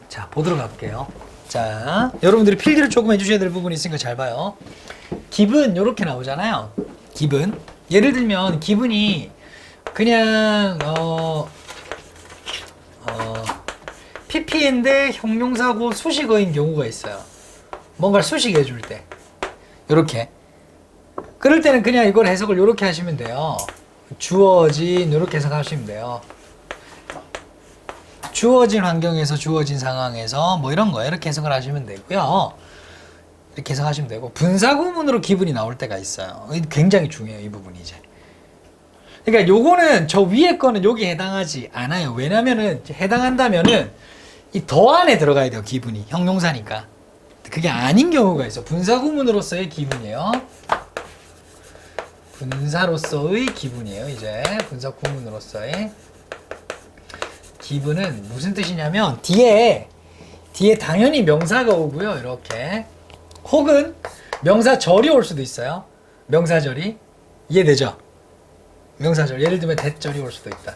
자, 보도록 할게요. 자, 여러분들이 필기를 조금 해주셔야 될 부분이 있으니까 잘 봐요. 기분 이렇게 나오잖아요. 기분. 예를 들면 기분이 그냥 PP인데 형용사고 수식어인 경우가 있어요. 뭔가를 수식해 줄 때. 요렇게. 그럴 때는 그냥 이걸 해석을 요렇게 하시면 돼요. 주어진 이렇게 해석하시면 돼요. 주어진 환경에서 주어진 상황에서 뭐 이런 거 이렇게 해석을 하시면 되고요. 이렇게 해석하시면 되고 분사구문으로 기분이 나올 때가 있어요. 굉장히 중요해요. 이 부분이 이제. 그러니까 요거는 저 위에 거는 여기 해당하지 않아요. 왜냐면은 해당한다면은 이 더 안에 들어가야 돼요. 기분이 형용사니까. 그게 아닌 경우가 있어. 분사구문으로서의 기분이에요. 분사로서의 기분이에요. 이제 분사구문으로서의 기분은 무슨 뜻이냐면 뒤에 당연히 명사가 오고요. 이렇게 혹은 명사절이 올 수도 있어요. 명사절이 이해되죠? 명사절 예를 들면 대절이 올 수도 있다.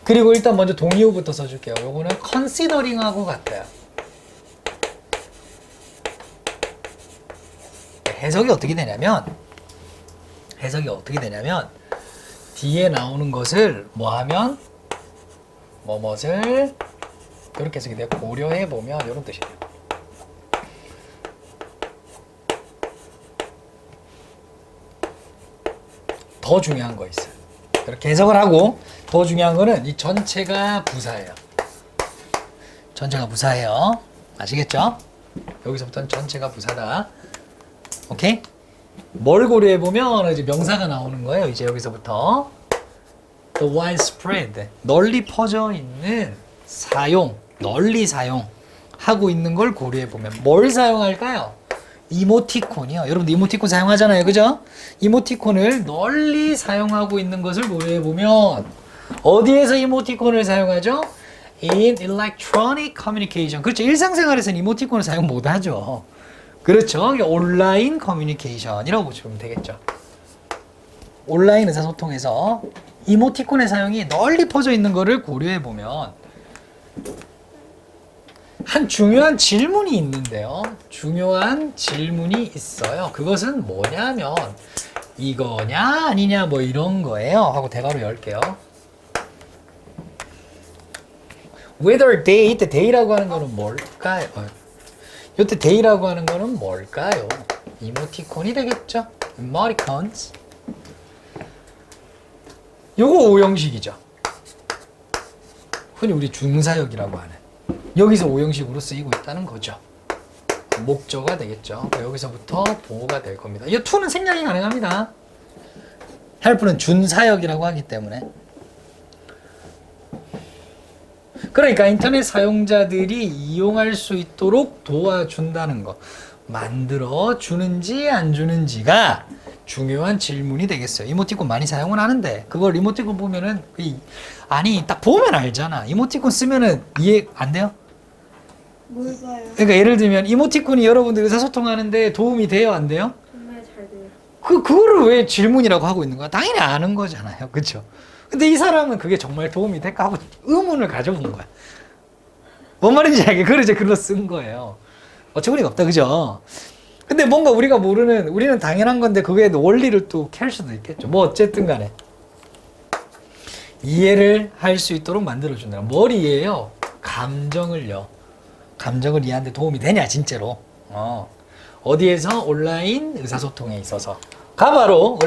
그리고 일단 먼저 동의어부터 써줄게요. 요거는 considering하고 같아요. 해석이 어떻게 되냐면 뒤에 나오는 것을 뭐하면 뭐뭇을 이렇게 해석이 돼요. 고려해 보면 이런 뜻이에요. 더 중요한 거 있어요. 이렇게 해석을 하고 더 중요한 거는 이 전체가 부사예요. 전체가 부사예요. 아시겠죠? 여기서부터는 전체가 부사다. 오케이? 뭘 고려해 보면 이제 명사가 나오는 거예요. 이제 여기서부터 the widespread 널리 퍼져 있는 사용, 널리 사용하고 있는 걸 고려해 보면 뭘 사용할까요? 이모티콘이요. 여러분들 이모티콘 사용하잖아요. 그죠? 이모티콘을 널리 사용하고 있는 것을 고려해 보면 어디에서 이모티콘을 사용하죠? In electronic communication. 그렇죠. 일상생활에서는 이모티콘을 사용 못 하죠. 그렇죠. 온라인 커뮤니케이션이라고 보시면 되겠죠. 온라인 의사소통에서 이모티콘의 사용이 널리 퍼져 있는 것을 고려해 보면 한 중요한 질문이 있는데요. 중요한 질문이 있어요. 그것은 뭐냐면 이거냐 아니냐 뭐 이런 거예요. 하고 대괄호 열게요. Whether they, 이때 they라고 하는 거는 뭘까요? 이때 they라고 하는 거는 뭘까요? 이모티콘이 되겠죠? emoticons. 요거 오형식이죠. 흔히 우리 중사역이라고 하는. 여기서 오형식으로 쓰이고 있다는 거죠. 목적어가 되겠죠. 여기서부터 보호가 될 겁니다. 이 to는 생략이 가능합니다. help는 준사역이라고 하기 때문에. 그러니까 인터넷 사용자들이 이용할 수 있도록 도와준다는 거. 만들어 주는지 안 주는지가 중요한 질문이 되겠어요. 이모티콘 많이 사용은 하는데 그걸 이모티콘 보면은 아니 딱 보면 알잖아. 이모티콘 쓰면은 이해 안 돼요? 뭘까요? 그러니까 예를 들면 이모티콘이 여러분들 의사소통하는데 도움이 돼요, 안 돼요? 정말 잘 돼요. 그거를 왜 질문이라고 하고 있는 거야? 당연히 아는 거잖아요, 그렇죠? 근데 이 사람은 그게 정말 도움이 될까 하고 의문을 가져본 거야. 뭔 말인지 알게 그래서 글로 쓴 거예요. 어처구니가 없다, 그죠? 근데 뭔가 우리가 모르는 우리는 당연한 건데 그게 원리를 또 캘 수도 있겠죠. 뭐 어쨌든 간에 이해를 할 수 있도록 만들어준다. 뭘 이해해요? 감정을요. 감정을 이해하는데 도움이 되냐 진짜로. 어디에서? 온라인 의사소통에 있어서. 바로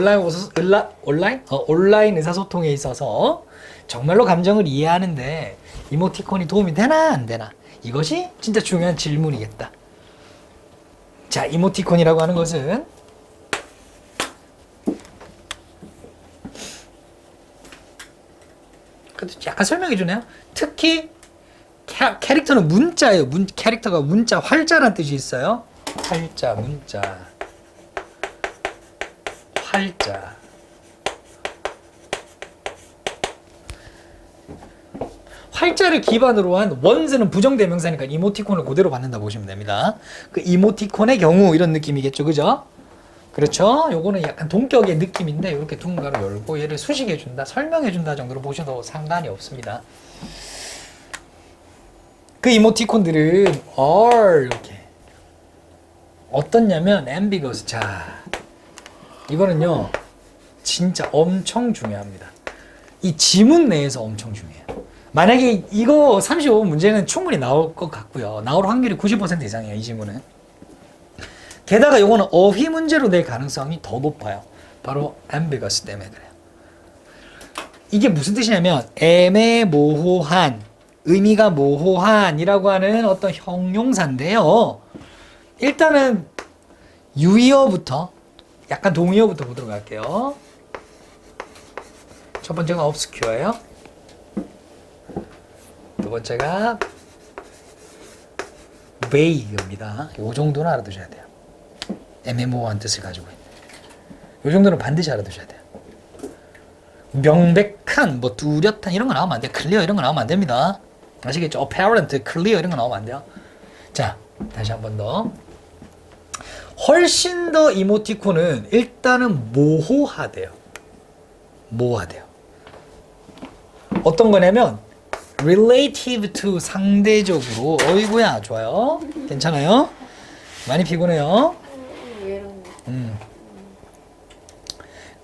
온라인 의사소통에 있어서 정말로 감정을 이해하는데 이모티콘이 도움이 되나 안 되나. 이것이 진짜 중요한 질문이겠다. 자, 이모티콘이라고 하는 것은 약간 설명해 주네요. 특히 캐릭터는 문자예요. 캐릭터가 문자, 활자란 뜻이 있어요. 활자, 문자, 활자. 활자를 기반으로 한 원스는 부정대명사니까 이모티콘을 그대로 받는다 보시면 됩니다. 그 이모티콘의 경우 이런 느낌이겠죠, 그죠? 그렇죠? 요거는 약간 동격의 느낌인데 이렇게 둥가로 열고 얘를 수식해준다, 설명해준다 정도로 보셔도 상관이 없습니다. 그 이모티콘들은 are 이렇게 어떻냐면 ambiguous. 자, 이거는요 진짜 엄청 중요합니다. 이 지문 내에서 엄청 중요해요. 만약에 이거 35번 문제는 충분히 나올 것 같고요. 나올 확률이 90% 이상이에요, 이 지문은. 게다가 이거는 어휘 문제로 낼 가능성이 더 높아요. 바로 ambiguous 때문에 그래요. 이게 무슨 뜻이냐면 애매모호한, 의미가 모호한이라고 하는 어떤 형용사인데요. 일단은 유의어부터 약간 동의어부터 보도록 할게요. 첫 번째가 obscure예요. 두 번째가 vague입니다. 이 정도는 알아두셔야 돼요. 애매모호한 뜻을 가지고 있는. 이 정도는 반드시 알아두셔야 돼요. 명백한, 뭐 뚜렷한 이런 거 나오면 안 돼요. clear 이런 거 나오면 안 됩니다. 아시겠죠? apparent, clear 이런 거 나오면 안 돼요. 자, 다시 한 번 더. 훨씬 더 이모티콘은 일단은 모호하대요. 모호하대요. 어떤 거냐면 relative to, 상대적으로. 어이구야, 좋아요. 괜찮아요? 많이 피곤해요.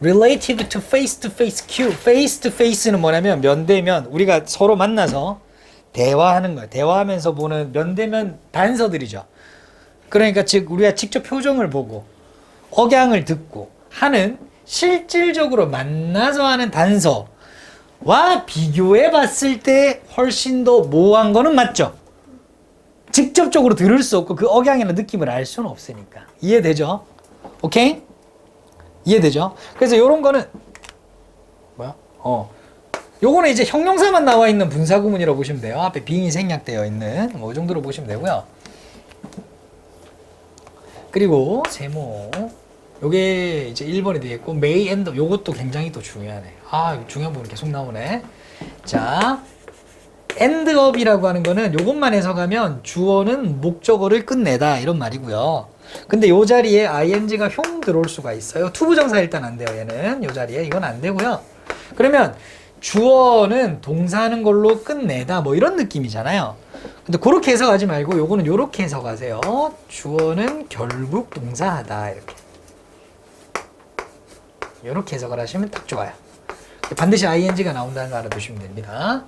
relative to face to face cue. face to face는 뭐냐면 면대면, 우리가 서로 만나서 대화하는 거예요. 대화하면서 보는 면대면 단서들이죠. 그러니까 즉 우리가 직접 표정을 보고 억양을 듣고 하는, 실질적으로 만나서 하는 단서와 비교해 봤을 때 훨씬 더 모호한 거는 맞죠? 직접적으로 들을 수 없고 그 억양이나 느낌을 알 수는 없으니까. 이해되죠? 오케이? 이해되죠? 그래서 요런 거는 뭐야? 요거는 이제 형용사만 나와 있는 분사구문이라고 보시면 돼요. 앞에 being이 생략되어 있는 뭐 이 정도로 보시면 되고요. 그리고 세모, 요게 이제 1번이 되겠고, may and 요것도 굉장히 또 중요하네. 아, 중요한 부분 계속 나오네. 자, end up이라고 하는 거는 요것만 해석하면 주어는 목적어를 끝내다 이런 말이고요. 근데 요 자리에 ing가 흉 들어올 수가 있어요. 투부정사 일단 안 돼요. 얘는 요 자리에 이건 안 되고요. 그러면 주어는 동사하는 걸로 끝내다 뭐 이런 느낌이잖아요. 근데 그렇게 해석하지 말고 요거는 요렇게 해석하세요. 주어는 결국 동사하다 이렇게. 요렇게 해석을 하시면 딱 좋아요. 반드시 ing가 나온다는 거 알아두시면 됩니다.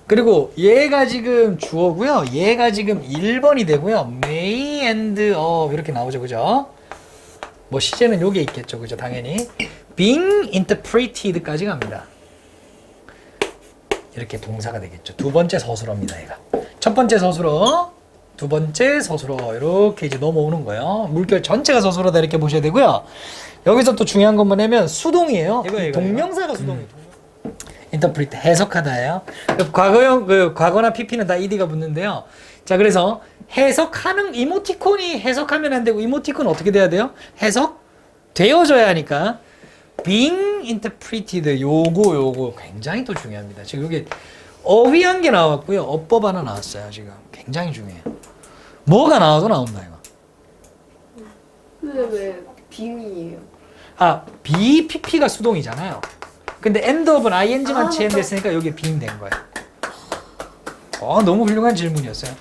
그리고 얘가 지금 주어고요. 얘가 지금 1번이 되고요. may and of 이렇게 나오죠. 그죠? 뭐 시제는 요게 있겠죠. 그죠? 당연히. being interpreted까지 갑니다. 이렇게 동사가 되겠죠. 두 번째 서술어입니다. 얘가. 첫 번째 서술어, 두 번째 서술어 이렇게 이제 넘어오는 거예요. 물결 전체가 서술어다 이렇게 보셔야 되고요. 여기서 또 중요한 건 뭐냐면 수동이에요. 동명사가 수동이에요. interpret, 해석하다예요. 과거형, 과거나 pp는 다 ed가 붙는데요. 자, 그래서 해석하는, 이모티콘이 해석하면 안 되고 이모티콘은 어떻게 돼야 돼요? 해석 되어져야 하니까 being interpreted 요거 굉장히 또 중요합니다. 지금 여기 어휘한 게 나왔고요. 어법 하나 나왔어요. 지금 굉장히 중요해요. 뭐가 나와도 나온다 이거. 왜 빙이에요? 아, BPP가 수동이잖아요. 근데 end of은 ing만 체인됐으니까 여기 being 된 거예요. 너무 훌륭한 질문이었어요.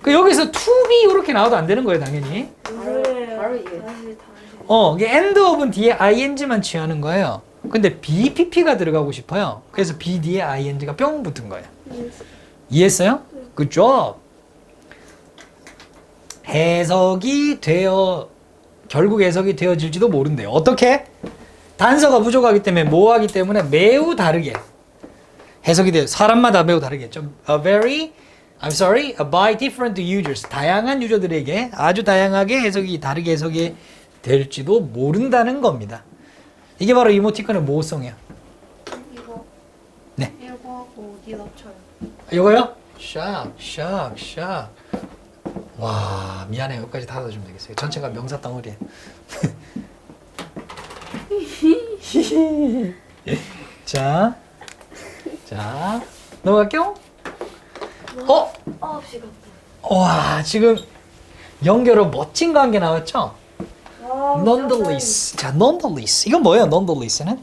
그 여기서 to be 이렇게 나와도 안 되는 거예요, 당연히. 바로 이게. 이게 end of은 뒤에 ing만 취하는 거예요. 근데 BPP가 들어가고 싶어요. 그래서 B 뒤에 ing가 뿅 붙은 거예요. 이해했어요? Good job. 결국 해석이 되어질지도 모른대요. 어떻게? 단서가 부족하기 때문에, 모호하기 때문에 매우 다르게 해석이 돼요. 사람마다 매우 다르겠죠. by different users. 다양한 유저들에게 아주 다양하게 다르게 해석이 될지도 모른다는 겁니다. 이게 바로 이모티콘의 모호성이에요. 이거. 네. 이거하고 어디 합쳐요? 이거요? 샥. 와, 미안해요. 여기까지 닫아주면 되겠어요. 전체가 명사 덩어리예요. 자, 넘어갈게요. 시간. 와, 지금 연결어 멋진 거 한 개 나왔죠? nonetheless. 자, nonetheless. 이건 뭐예요? nonetheless는?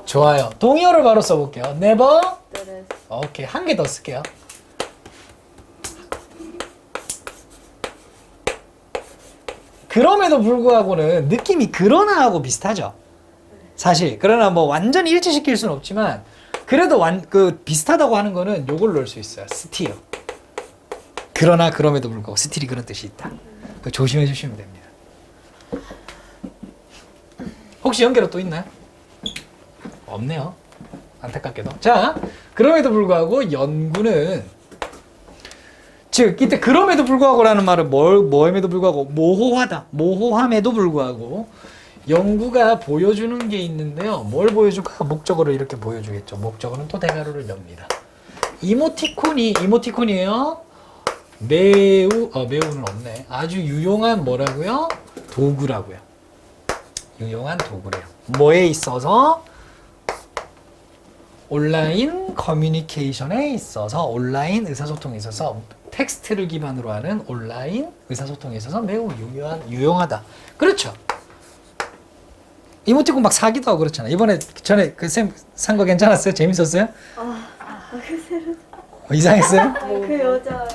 좋아요. 동의어를 바로 써볼게요. never. 오케이. 한 개 더 쓸게요. 그럼에도 불구하고는 느낌이 그러나하고 비슷하죠. 사실. 그러나 뭐 완전히 일치시킬 수는 없지만 그래도 비슷하다고 하는 거는 요걸 넣을 수 있어요. 스틸. 그러나 그럼에도 불구하고 스틸이 그런 뜻이 있다. 조심해 주시면 됩니다. 혹시 연결어 또 있나요? 없네요. 안타깝게도. 자, 그럼에도 불구하고 연구는 즉 이때 그럼에도 불구하고라는 말은 뭐임에도 불구하고 모호하다. 모호함에도 불구하고 연구가 보여주는 게 있는데요. 뭘 보여줄까? 목적어를 이렇게 보여주겠죠. 목적어는 또 대괄호를 엽니다. 이모티콘이에요. 매우는 없네. 아주 유용한 뭐라고요? 도구라고요. 유용한 도구래요. 뭐에 있어서? 온라인 커뮤니케이션에 있어서, 온라인 의사소통에 있어서, 텍스트를 기반으로 하는 온라인 의사소통에 있어서 매우 유용하다. 그렇죠. 이모티콘 막 사기도 하고 그렇잖아. 이번에 전에 그 쌤 산 거 괜찮았어요? 재밌었어요? 그 새로. 이상했어요? 그 여자.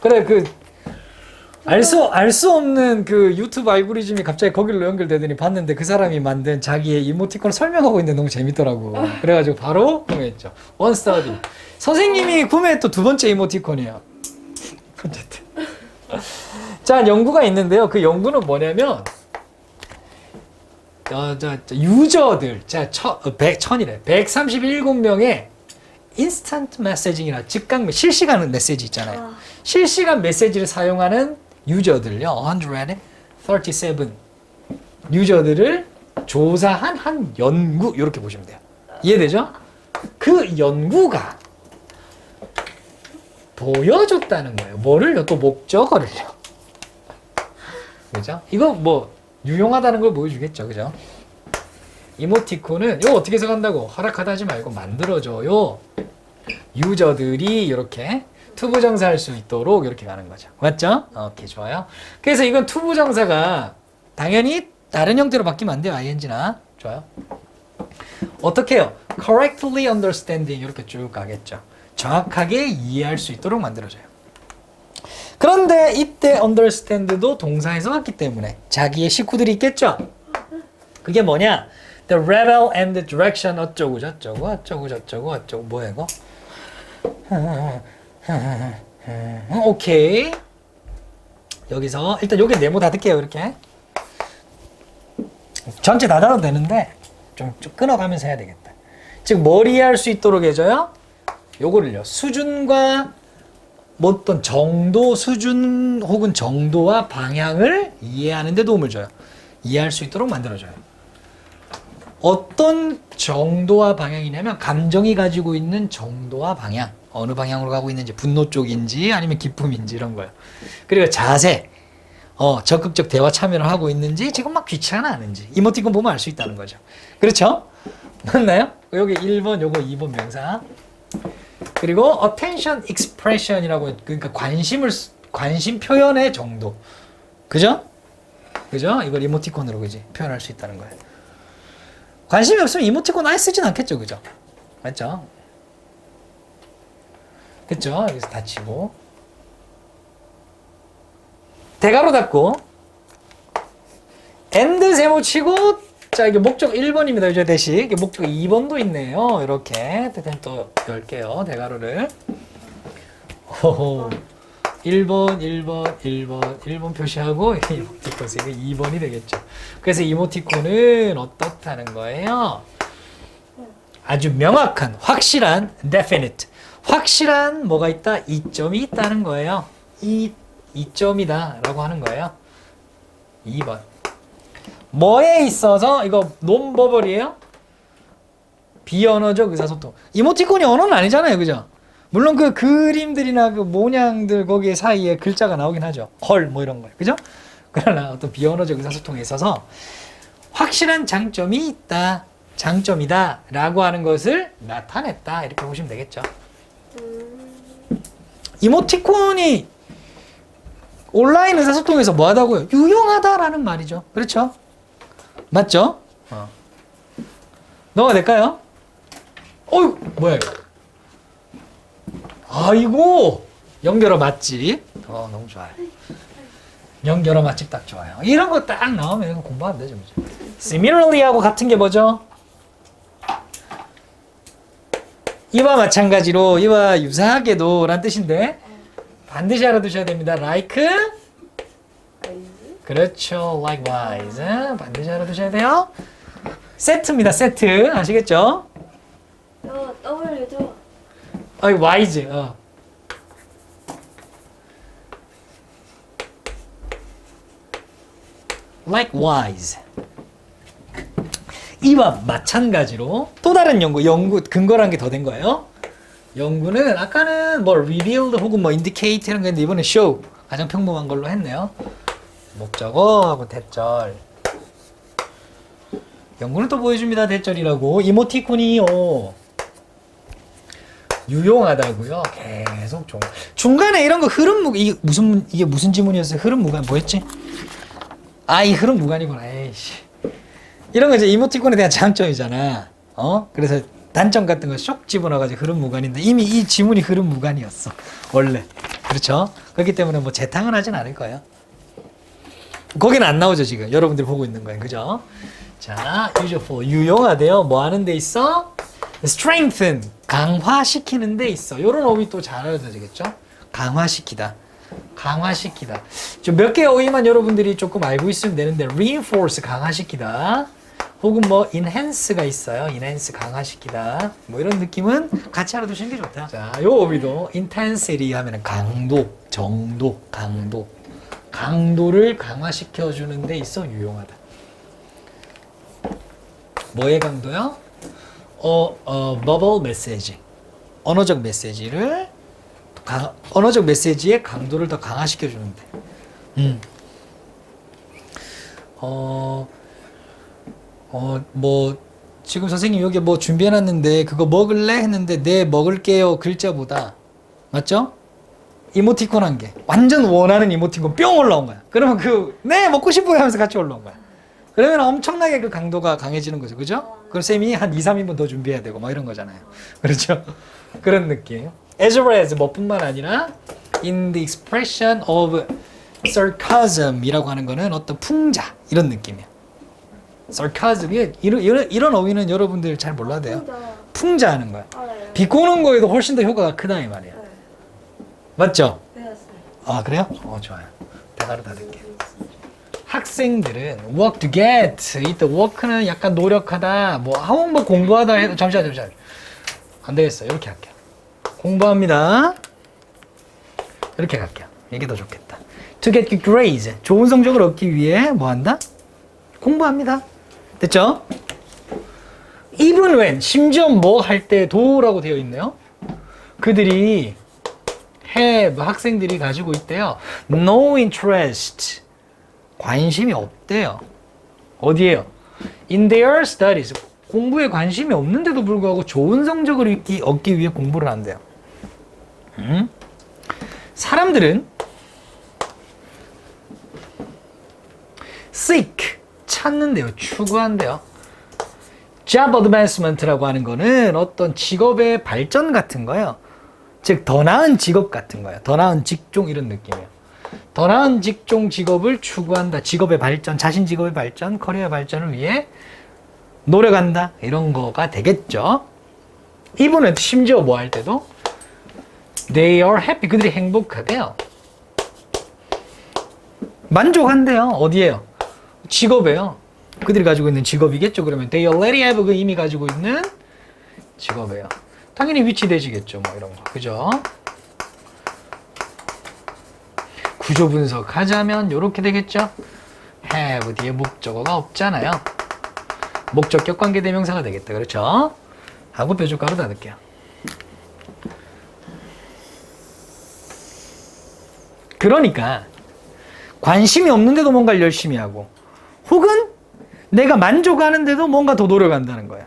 그래 알 수 없는 그 유튜브 알고리즘이 갑자기 거기로 연결되더니 봤는데 그 사람이 만든 자기의 이모티콘을 설명하고 있는데 너무 재밌더라고. 그래가지고 바로 구매했죠. 원스터디. 선생님이 구매했던 두 번째 이모티콘이에요. 어쨌든. 자, 연구가 있는데요. 그 연구는 뭐냐면 유저들, 137명의 인스턴트 메시징이나 실시간 메시지 있잖아요. 실시간 메시지를 사용하는 유저들요. 137 유저들을 조사한 한 연구, 이렇게 보시면 돼요. 이해되죠? 그 연구가 보여줬다는 거예요. 뭐를요? 또 목적어를요. 그죠? 이거 뭐 유용하다는 걸 보여주겠죠. 그죠? 이모티콘은 이거 어떻게 해석한다고? 허락하다 하지 말고 만들어줘요. 유저들이 이렇게 투부정사할 수 있도록 이렇게 가는 거죠. 맞죠? 오케이, 좋아요. 그래서 이건 투부정사가 당연히 다른 형태로 바뀌면 안 돼요. ing나. 좋아요. 어떻게 해요? correctly understanding 이렇게 쭉 가겠죠. 정확하게 이해할 수 있도록 만들어줘요. 그런데 이때 understand도 동사에서 왔기 때문에 자기의 식구들이 있겠죠? 그게 뭐냐? The rebel and the direction 어쩌고 저쩌고 뭐야 이거? 오케이. 여기서 일단 여기 네모 닫을게요. 이렇게 전체 닫아도 되는데 좀 끊어가면서 해야 되겠다. 즉 뭘 이해할 수 있도록 해줘요? 요거를요. 수준과 어떤 정도, 수준 혹은 정도와 방향을 이해하는 데 도움을 줘요. 이해할 수 있도록 만들어줘요. 어떤 정도와 방향이냐면 감정이 가지고 있는 정도와 방향, 어느 방향으로 가고 있는지, 분노 쪽인지 아니면 기쁨인지 이런 거예요. 그리고 자세, 적극적 대화 참여를 하고 있는지 지금 막 귀찮아하는지 이모티콘 보면 알 수 있다는 거죠. 그렇죠? 맞나요? 여기 1번, 요거 2번 명사. 그리고 attention expression이라고, 그러니까 관심 표현의 정도. 그죠? 그죠? 이걸 이모티콘으로 그지 표현할 수 있다는 거예요. 관심이 없으면 이모티콘 아예 쓰진 않겠죠. 그죠? 맞죠? 그쵸? 여기서 닫히고 대괄호 닫고 and 세모 치고, 자 이게 목적 1번입니다. 이제 대신 이게 목적 2번도 있네요. 이렇게 또 열게요. 대괄호를. 호호. 1번 표시하고 이모티콘 이게 2번이 되겠죠. 그래서 이모티콘은 어떻다는 거예요? 아주 명확한, 확실한, definite. 확실한 뭐가 있다? 이점이 있다는 거예요. 이점이다 라고 하는 거예요. 2번. 뭐에 있어서, 이거 논버벌이에요? 비언어적 의사소통. 이모티콘이 언어는 아니잖아요. 그죠? 물론 그 그림들이나 그 모양들 거기에 사이에 글자가 나오긴 하죠. 헐, 뭐 이런 거. 그죠? 그러나 어떤 비언어적 의사소통에 있어서 확실한 장점이 있다. 장점이다. 라고 하는 것을 나타냈다. 이렇게 보시면 되겠죠. 이모티콘이 온라인 의사소통에서 뭐 하다고요? 유용하다라는 말이죠. 그렇죠? 맞죠? 넘어가 될까요? 어휴, 뭐야 이거. 아이고, 연결어 맛집. 너무 좋아요. 연결어 맛집 딱 좋아요. 이런 거 딱 나오면 이거 공부하면 되죠. 그죠? Similarly하고 같은 게 뭐죠? 이와 마찬가지로 이와 유사하게도 라는 뜻인데 반드시 알아두셔야 됩니다. Like 그렇죠. Likewise 반드시 알아두셔야 돼요. 세트입니다. 세트 아시겠죠? W죠. wise Likewise 이와 마찬가지로 또 다른 연구 근거라는 게 더 된 거예요. 연구는 아까는 뭐 revealed 혹은 뭐 indicate 이런 거 했는데 이번에 show 가장 평범한 걸로 했네요. 목적어하고 대절. 연구는 또 보여줍니다. 대절이라고. 이모티콘이요. 유용하다고요. 계속 중간에 이런 거 흐름 무 이게 무슨 지문이었어요? 흐름 무관 뭐였지? 이 흐름 무관이구나. 에이씨. 이런 거 이제 이모티콘에 대한 장점이잖아. 그래서 단점 같은 거 쏙 집어넣어가지고 흐름 무관인데 이미 이 지문이 흐름 무관이었어. 원래. 그렇죠? 그렇기 때문에 뭐 재탕은 하진 않을 거예요. 거기는 안 나오죠, 지금. 여러분들 보고 있는 거예요. 그죠? 자, useful. 유용하대요. 뭐 하는 데 있어? strengthen. 강화시키는 데 있어. 요런 어휘 또 잘 알아두셔야겠죠? 강화시키다. 강화시키다. 좀 몇 개의 어휘만 여러분들이 조금 알고 있으면 되는데 reinforce 강화시키다. 혹은 뭐 enhance가 있어요. enhance 강화시키다. 뭐 이런 느낌은 같이 알아두시는 게 좋다. 자, 요 어휘도 intensity 하면은 강도, 정도, 강도. 강도를 강화시켜 주는 데 있어 유용하다. 뭐의 강도요? verbal message. 언어적 메시지를 언어적 메시지의 강도를 더 강화시켜 주는데. 뭐 지금 선생님 여기 뭐 준비해 놨는데 그거 먹을래 했는데 네 먹을게요 글자보다 맞죠? 이모티콘 한 개. 완전 원하는 이모티콘 뿅 올라온 거야. 그러면 네 먹고 싶어요 하면서 같이 올라온 거야. 그러면 엄청나게 그 강도가 강해지는 거죠. 그죠? 그럼 쌤이 한 2, 3인분 더 준비해야 되고 뭐 이런 거잖아요. 그렇죠? 그런 느낌. As well as 뭐뿐만 아니라 in the expression of sarcasm 이라고 하는 거는 어떤 풍자 이런 느낌이에요. sarcasm 이런 어휘는 여러분들 잘 몰라도 돼요. 풍자하는 거야. 네. 비꼬는 거에도 훨씬 더 효과가 크다 이 말이야. 네. 맞죠? 배웠어요. 그래요? 좋아요. 대가로 닫을게요. 학생들은 work to get 이때 work는 약간 노력하다 뭐 공부하다 해도 잠시만 안 되겠어요. 이렇게 할게요. 공부합니다. 이렇게 갈게요. 이게 더 좋겠다. To get good grades 좋은 성적을 얻기 위해 뭐 한다? 공부합니다. 됐죠? Even when 심지어 뭐 할 때도라고 되어 있네요. 그들이 학생들이 가지고 있대요. No interest 관심이 없대요. 어디에요? In their studies 공부에 관심이 없는데도 불구하고 좋은 성적을 얻기 위해 공부를 한대요. 사람들은 seek 찾는데요. 추구한대요. job advancement라고 하는 거는 어떤 직업의 발전 같은 거예요. 즉 더 나은 직업 같은 거예요. 더 나은 직종 이런 느낌이에요. 더 나은 직종 직업을 추구한다. 직업의 발전, 자신 직업의 발전, 커리어 발전을 위해 노력한다. 이런 거가 되겠죠. 이분은 심지어 뭐 할 때도 they are happy. 그들이 행복하대요. 만족한대요. 어디에요? 직업에요. 그들이 가지고 있는 직업이겠죠. 그러면 they already have 그 이미 가지고 있는 직업이에요. 당연히 위치되시겠죠. 뭐 이런 거. 그죠? 구조 분석하자면 이렇게 되겠죠. have 뒤에 목적어가 없잖아요. 목적격 관계대명사가 되겠다. 그렇죠? 하고 뾰족가로 닫을게요. 그러니까 관심이 없는데도 뭔가를 열심히 하고 혹은 내가 만족하는데도 뭔가 더 노력한다는 거예요.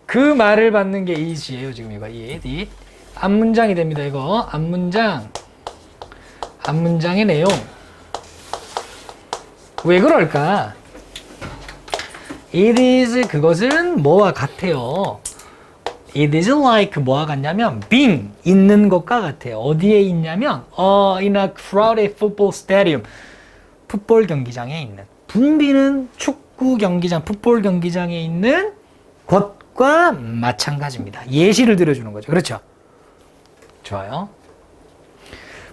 그 말을 받는 게 is예요. 지금 이거 it. 앞문장이 됩니다. 이거 앞문장의 내용. 왜 그럴까? It is 그것은 뭐와 같아요. It is like 뭐와 같냐면 being 있는 것과 같아요. 어디에 있냐면 in a crowded football stadium. 풋볼 경기장에 있는 붐비는 축구 경기장, 풋볼 경기장에 있는 것과 마찬가지입니다. 예시를 들어주는 거죠. 그렇죠? 좋아요.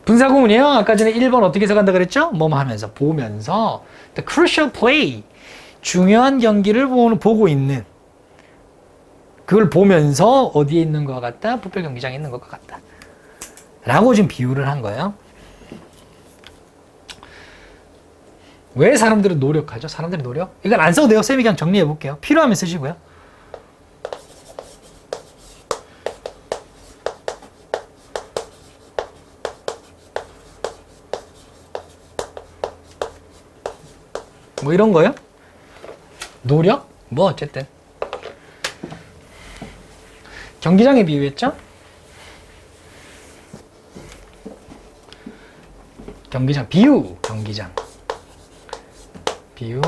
분사구문이에요. 아까 전에 1번 어떻게 해석한다 그랬죠? 뭐뭐 하면서 보면서 the crucial play 중요한 경기를 보고 있는 그걸 보면서 어디에 있는 것 같다? 풋볼 경기장에 있는 것 같다. 라고 지금 비유를 한 거예요. 왜 사람들은 노력하죠? 사람들이 노력? 이건 안 써도 돼요. 쌤이 그냥 정리해 볼게요. 필요하면 쓰시고요. 뭐 이런 거요? 노력? 뭐 어쨌든 경기장에 비유했죠? 경기장 비유 경기장 비유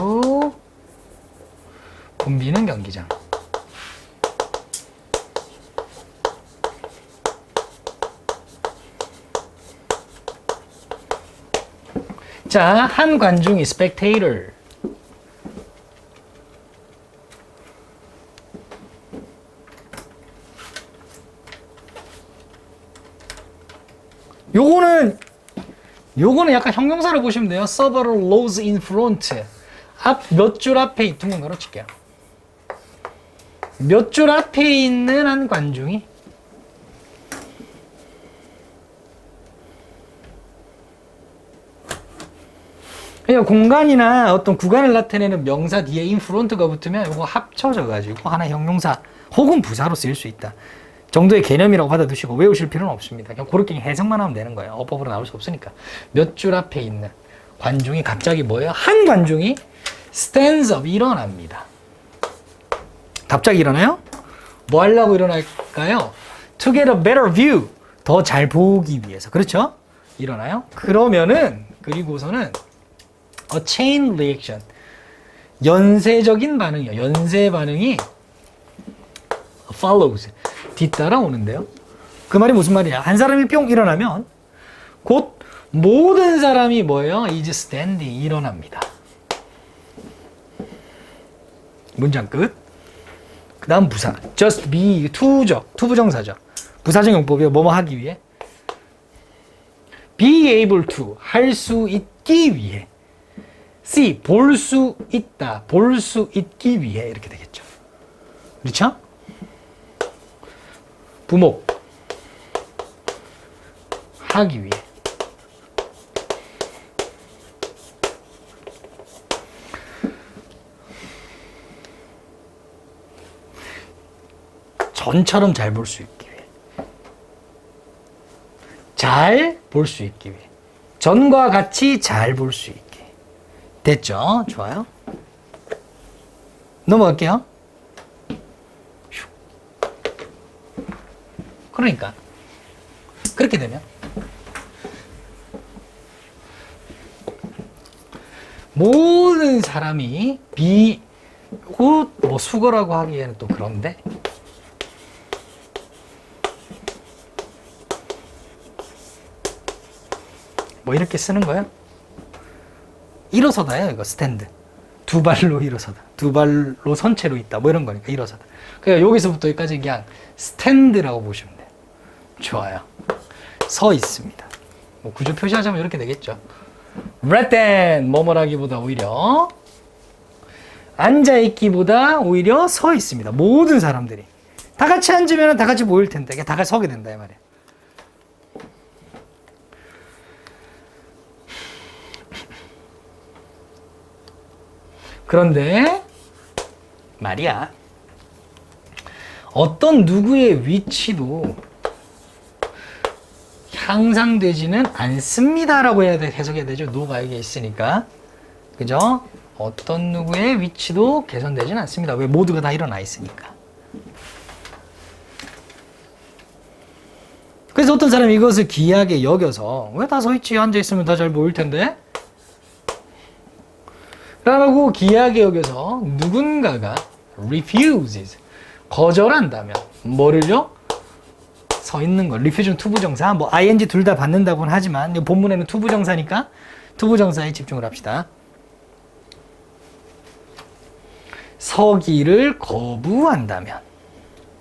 붐비는 경기장 자, 한 관중이 spectator 요거는 약간 형용사로 보시면 돼요. several rows in front. 몇 줄 앞에 둥근거로 칠게요. 몇 줄 앞에 있는 한 관중이 그러니까 공간이나 어떤 구간을 나타내는 명사 뒤에 in front가 붙으면 이거 합쳐져 가지고 하나의 형용사 혹은 부사로 쓰일 수 있다. 정도의 개념이라고 받아두시고 외우실 필요는 없습니다. 그냥 그렇게 해석만 하면 되는 거예요. 어법으로 나올 수 없으니까. 몇 줄 앞에 있는 관중이 갑자기 뭐예요? 한 관중이 stands up, 일어납니다. 갑자기 일어나요? 뭐 하려고 일어날까요? To get a better view. 더 잘 보기 위해서. 그렇죠? 일어나요? 그리고서는 a chain reaction. 연쇄적인 반응이요. 연쇄 반응이 follows. 뒤따라 오는데요. 그 말이 무슨 말이냐? 한 사람이 뿅 일어나면 곧 모든 사람이 뭐예요? is standing 일어납니다. 문장 끝. 그 다음 부사. just be to죠. 투부정사죠. 부사적 용법이요. 뭐뭐 하기 위해. be able to 할 수 있기 위해. see 볼 수 있다. 볼 수 있기 위해 이렇게 되겠죠. 그렇죠? 부목 하기 위해 전처럼 잘 볼 수 있기 위해 잘 볼 수 있기 위해 전과 같이 잘 볼 수 있게 됐죠? 좋아요. 넘어갈게요. 그러니까 그렇게 되면 모든 사람이 뭐 수거라고 하기에는 또 그런데 뭐 이렇게 쓰는 거예요. 일어서다요. 이거 스탠드. 두 발로 일어서다. 두 발로 선체로 있다. 뭐 이런 거니까 일어서다. 그러니까 여기서부터 여기까지 그냥 스탠드라고 보시면 돼요. 좋아요. 서 있습니다. 뭐 구조 표시하자면 이렇게 되겠죠. rather 뭐뭐라기보다 오히려 앉아있기보다 오히려 서 있습니다. 모든 사람들이. 다 같이 앉으면 다 같이 모일 텐데 다 같이 서게 된다 이 말이에요. 그런데 말이야. 어떤 누구의 위치도 향상되지는 않습니다라고 해석해야 되죠. 노가 여기 있으니까. 그죠? 어떤 누구의 위치도 개선되지는 않습니다. 왜? 모두가 다 일어나 있으니까. 그래서 어떤 사람이 이것을 기이하게 여겨서 왜 다 서 있지? 앉아 있으면 다 잘 보일 텐데? 라고 기이하게 여겨서 누군가가 refuses 거절한다면 뭐를요? 서 있는 거. 리퓨전 투부정사. 뭐 ing 둘 다 받는다고는 하지만 본문에는 투부정사니까 투부정사에 집중을 합시다. 서기를 거부한다면.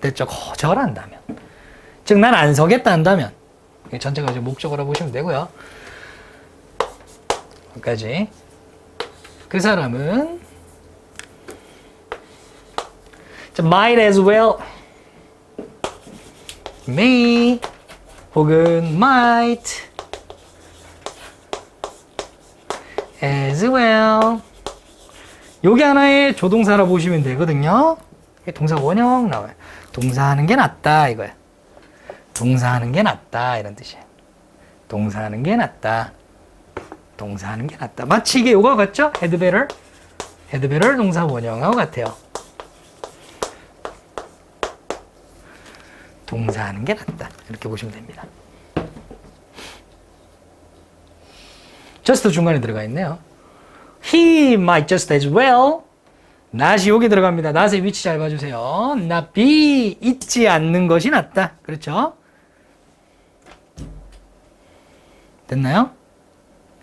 됐죠? 거절한다면. 즉, 난 안 서겠다 한다면. 전체가 이제 목적어라 보시면 되고요. 여기까지. 그 사람은 might as well may 혹은 might as well 요게 하나의 조동사라 보시면 되거든요. 동사 원형 나와요. 동사하는 게 낫다 이거야. 동사하는 게 낫다 이런 뜻이에요. 동사하는 게 낫다. 동사하는 게 낫다. 마치 이게 요거 같죠? had better. had better 동사 원형하고 같아요. 동사하는 게 낫다. 이렇게 보시면 됩니다. just 중간에 들어가 있네요. He might just as well. not이 여기 들어갑니다. not의 위치 잘 봐주세요. not be 있지 않는 것이 낫다. 그렇죠? 됐나요?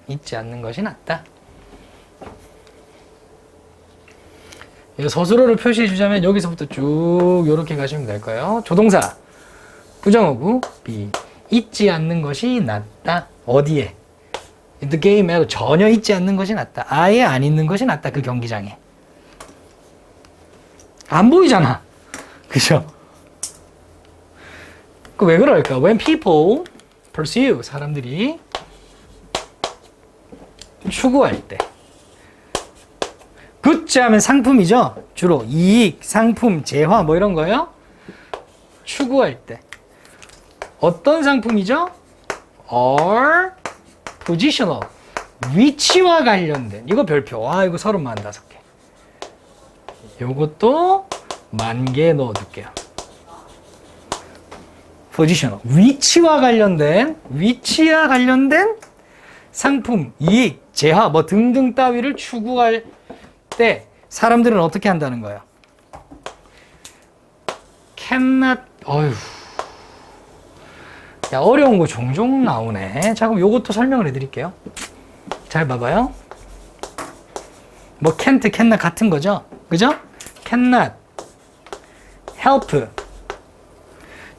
있지 않는 것이 낫다. 이거 서술어를 표시해 주자면 여기서부터 쭉 이렇게 가시면 될까요? 조동사 부정어구 be 있지 않는 것이 낫다. 어디에? The game에도 전혀 있지 않는 것이 낫다. 아예 안 있는 것이 낫다. 그 경기장에. 안 보이잖아. 그죠? 그 왜 그럴까? When people pursue 사람들이 추구할 때 굿즈 하면 상품이죠. 주로 이익, 상품, 재화 뭐 이런 거요. 추구할 때 어떤 상품이죠? or positional 위치와 관련된 이거 별표. 아 이거 35개. 요것도 10,000개 넣어둘게요. positional 위치와 관련된 상품, 이익, 재화 뭐 등등 따위를 추구할 때 사람들은 어떻게 한다는 거예요? cannot 어휴 야 어려운 거 종종 나오네. 자 그럼 요것도 설명을 해드릴게요. 잘 봐봐요. 뭐 can't, cannot 같은 거죠. 그죠? cannot help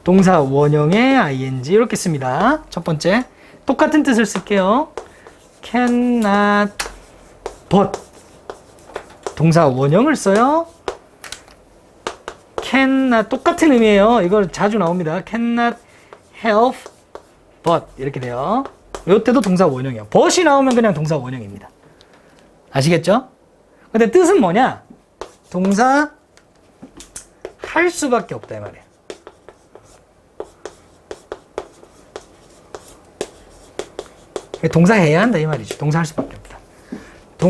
동사 원형의 ing 이렇게 씁니다. 첫 번째 똑같은 뜻을 쓸게요. cannot but 동사 원형을 써요. cannot 똑같은 의미예요. 이거 자주 나옵니다. cannot help but 이렇게 돼요. 이때도 동사 원형이에요. but이 나오면 그냥 동사 원형입니다. 아시겠죠? 근데 뜻은 뭐냐? 동사 할 수밖에 없다 이 말이에요. 동사 해야 한다 이 말이죠. 동사 할 수밖에 없다.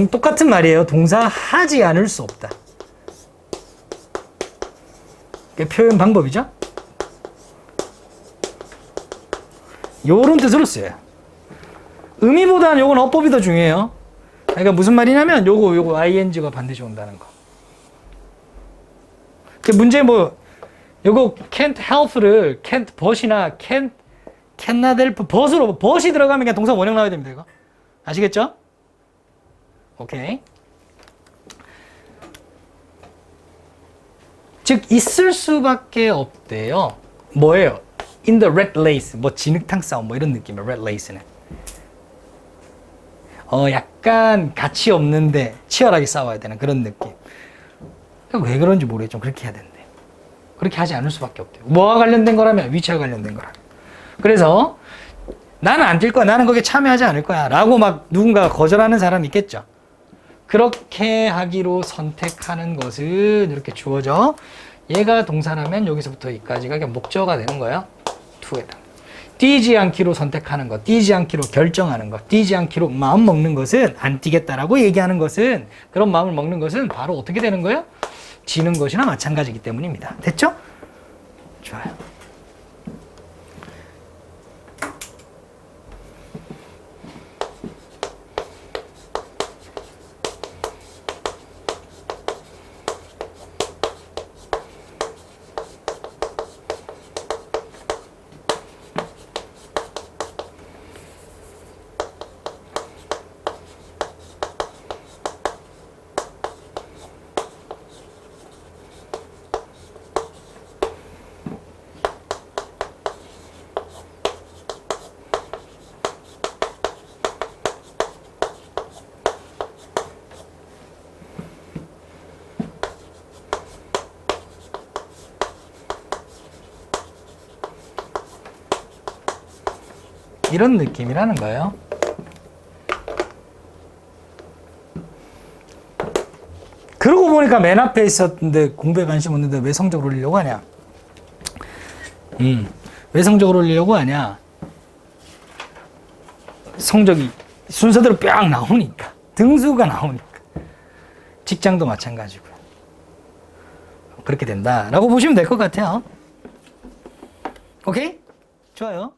똑같은 말이에요. 동사 하지 않을 수 없다. 그게 표현 방법이죠. 요런 뜻으로 쓰여요. 의미보다는 요건 어법이 더 중요해요. 그러니까 무슨 말이냐면 요거 ing가 반드시 온다는 거. 문제 뭐 요거 can't help를 can't but이나 cannot help but으로 but이 들어가면 그냥 동사 원형 나와야 됩니다. 이거 아시겠죠? 오케이. 즉 있을 수밖에 없대요. 뭐예요? In the red race 뭐 진흙탕 싸움 뭐 이런 느낌이에요. red race는 약간 가치 없는데 치열하게 싸워야 되는 그런 느낌. 왜 그런지 모르겠죠. 그렇게 해야 되는데 그렇게 하지 않을 수밖에 없대요. 뭐와 관련된 거라면 위치와 관련된 거라. 그래서 나는 안 뛸 거야. 나는 거기에 참여하지 않을 거야. 라고 막 누군가 거절하는 사람이 있겠죠. 그렇게 하기로 선택하는 것은 이렇게 주어져. 얘가 동사라면 여기서부터 여기까지가 그냥 목적어가 되는 거예요. to에다. 뛰지 않기로 선택하는 것, 뛰지 않기로 결정하는 것, 뛰지 않기로 마음 먹는 것은 안 뛰겠다라고 얘기하는 것은 그런 마음을 먹는 것은 바로 어떻게 되는 거예요? 지는 것이나 마찬가지이기 때문입니다. 됐죠? 좋아요. 이런 느낌이라는 거예요. 그러고 보니까 맨 앞에 있었는데 공부에 관심 없는데 왜 성적을 올리려고 하냐? 왜 성적을 올리려고 하냐? 성적이 순서대로 뿅 나오니까. 등수가 나오니까. 직장도 마찬가지고요. 그렇게 된다라고 보시면 될 것 같아요. 오케이? 좋아요.